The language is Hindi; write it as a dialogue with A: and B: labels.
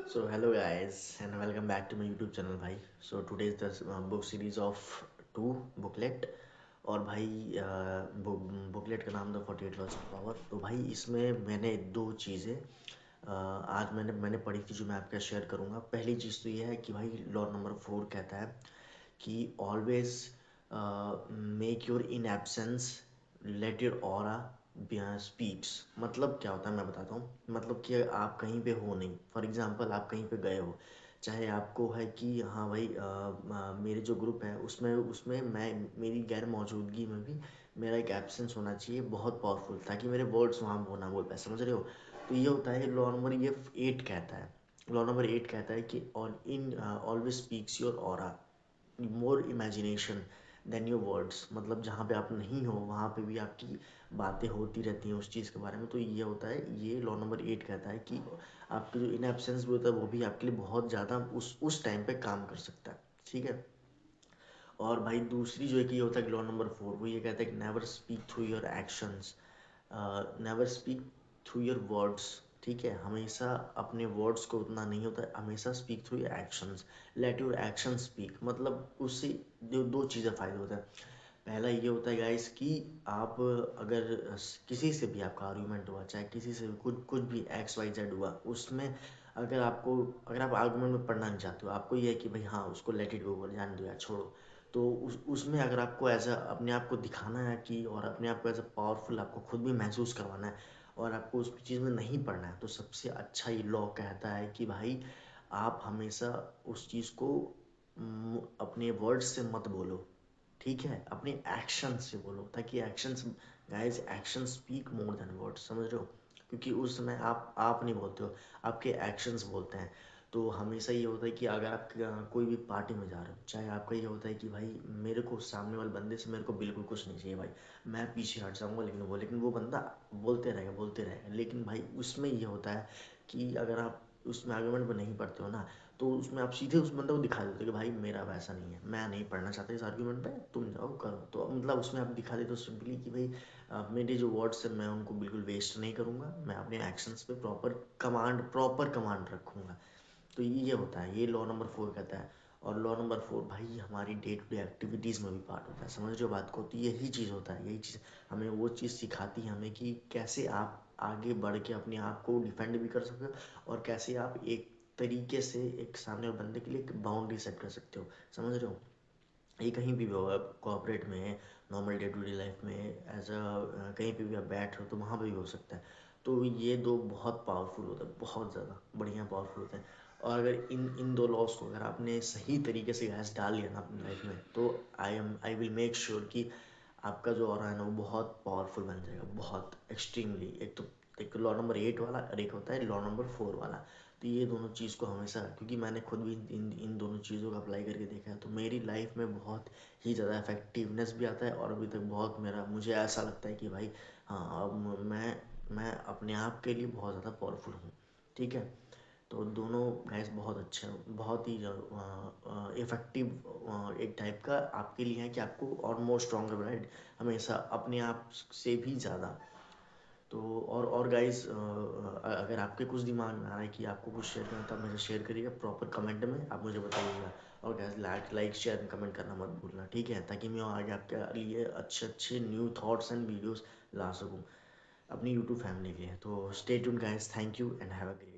A: So hello guys and welcome back to my YouTube channel भाई. So today is the book series of two booklet और भाई बुकलेट का नाम था 48 लॉज ऑफ पावर. तो भाई इसमें मैंने दो चीज़ें आज मैंने पढ़ी थी जो मैं आपके शेयर करूँगा. पहली चीज़ तो ये है कि भाई लॉ नंबर 4 कहता है कि always make your in absence let your aura speaks. मतलब क्या होता है मैं बताता हूँ. मतलब कि आप कहीं पे हो नहीं, फॉर एग्जांपल आप कहीं पे गए हो, चाहे आपको है कि हाँ भाई मेरे जो ग्रुप है उसमें उसमें मैं मेरी गैर मौजूदगी में भी मेरा एक एब्सेंस होना चाहिए बहुत पावरफुल, ताकि मेरे वर्ड्स वहाँ वो ना बोल पाए. समझ रहे हो. तो ये होता है लॉ नंबर ये 8 कहता है. लॉ नंबर 8 कहता है कि all in always speaks your aura more imagination than your words. मतलब जहाँ पे आप नहीं हो वहाँ पे भी आपकी बातें होती रहती हैं उस चीज़ के बारे में. तो ये होता है, ये लॉ नंबर 8 कहता है कि आपके जो इन एब्सेंस भी होता है वो भी आपके लिए बहुत ज़्यादा उस टाइम पे काम कर सकता है. ठीक है. और भाई दूसरी जो है कि ये होता है लॉ नंबर 4, वो ये कहता है कि never speak through your actions, never speak through your words. ठीक है. हमेशा अपने वर्ड्स को उतना नहीं होता है, हमेशा speak through your actions, let your action speak. मतलब उससे जो दो चीज़ें फ़ायदे होते हैं. पहला ये होता है गाइस कि आप अगर किसी से भी आपका आर्गूमेंट हुआ, चाहे किसी से भी कुछ कुछ भी एक्स वाई जेड हुआ, उसमें अगर आप आर्गूमेंट में पढ़ना नहीं चाहते हो, आपको ये है कि भाई हाँ उसको लेट इट गो, जाने दो यार, छोड़ो. तो उसमें अगर आपको ऐसा अपने आप को दिखाना है कि और अपने आप को ऐसा पावरफुल आपको खुद भी महसूस करवाना है और आपको उस चीज़ में नहीं पढ़ना है, तो सबसे अच्छा ये लॉ कहता है कि भाई आप हमेशा उस चीज़ को अपने वर्ड्स से मत बोलो. ठीक है. अपने एक्शन से बोलो, ताकि actions, guys action speak more than words. समझ रहे हो. क्योंकि उस समय आप नहीं बोलते हो, आपके एक्शंस बोलते हैं. तो हमेशा ये होता है कि अगर आप कोई भी पार्टी में जा रहे हो, चाहे आपका ये होता है कि भाई मेरे को सामने वाले बंदे से मेरे को बिल्कुल कुछ नहीं चाहिए भाई, मैं पीछे हट जाऊंगा, लेकिन वो बंदा बोलते रहेगा. लेकिन भाई उसमें ये होता है कि अगर आप उसमें आर्गुमेंट में नहीं पढ़ते हो ना, तो उसमें आप सीधे उस बंदे को दिखा देते हो कि भाई मेरा वैसा नहीं है, मैं नहीं पढ़ना चाहता इस आर्ग्यूमेंट पे, तुम जाओ करो. तो मतलब उसमें आप दिखा देते हो सिंपली कि भाई मेरे जो वर्ड्स है मैं उनको बिल्कुल वेस्ट नहीं करूँगा, मैं अपने एक्शंस पे प्रॉपर कमांड रखूँगा. तो ये होता है, ये लॉ नंबर 4 कहता है. और लॉ नंबर 4 भाई हमारी डे टू डे एक्टिविटीज़ में भी पार्ट होता है. समझ रहे हो बात को. तो यही चीज़ होता है, यही चीज़ हमें वो चीज़ सिखाती है हमें कि कैसे आप आगे बढ़ के अपने आप को डिफेंड भी कर सकते हो और कैसे आप एक तरीके से एक सामने वाले बंदे के लिए एक बाउंड्री सेट कर सकते हो. समझ रहे हो. ये कहीं भी हो, आप कॉर्पोरेट में, normal day to day life में, एज अ कहीं पे भी आप बैठ रहे हो तो वहाँ पे भी हो सकता है. तो ये दो बहुत पावरफुल होता है, बहुत ज़्यादा बढ़िया पावरफुल होता है. और अगर इन इन दो लॉस को अगर आपने सही तरीके से गैस डाल लिया ना अपनी लाइफ में, तो आई विल मेक श्योर कि आपका जो ऑरा है ना वो बहुत पावरफुल बन जाएगा, बहुत एक्सट्रीमली. एक लॉ नंबर 8 वाला और एक होता है लॉ नंबर 4 वाला. तो ये दोनों चीज़ को हमेशा, क्योंकि मैंने खुद भी इन दोनों चीज़ों को अप्लाई करके देखा है, तो मेरी लाइफ में बहुत ही ज़्यादा इफेक्टिवनेस भी आता है और अभी तक बहुत मेरा मुझे ऐसा लगता है कि भाई हाँ अब मैं अपने आप के लिए बहुत ज़्यादा पावरफुल हूँ. ठीक है. तो दोनों गैस बहुत अच्छे हैं, बहुत ही इफ़ेक्टिव एक टाइप का आपके लिए है कि आपको और मोर स्ट्रॉन्गर राइट, हमेशा अपने आप से भी ज़्यादा. तो और गाइस अगर आपके कुछ दिमाग में आ रहा है कि आपको कुछ शेयर करना, तो आप मुझे शेयर करिएगा प्रॉपर कमेंट में, आप मुझे बताइएगा. और guys like share and comment करना मत भूलना. ठीक है. ताकि मैं आगे आपके लिए अच्छे अच्छे न्यू थॉट्स एंड वीडियोस ला सकूँ अपनी यूट्यूब फैमिली के लिए. तो stay tuned guys. Thank you and have a great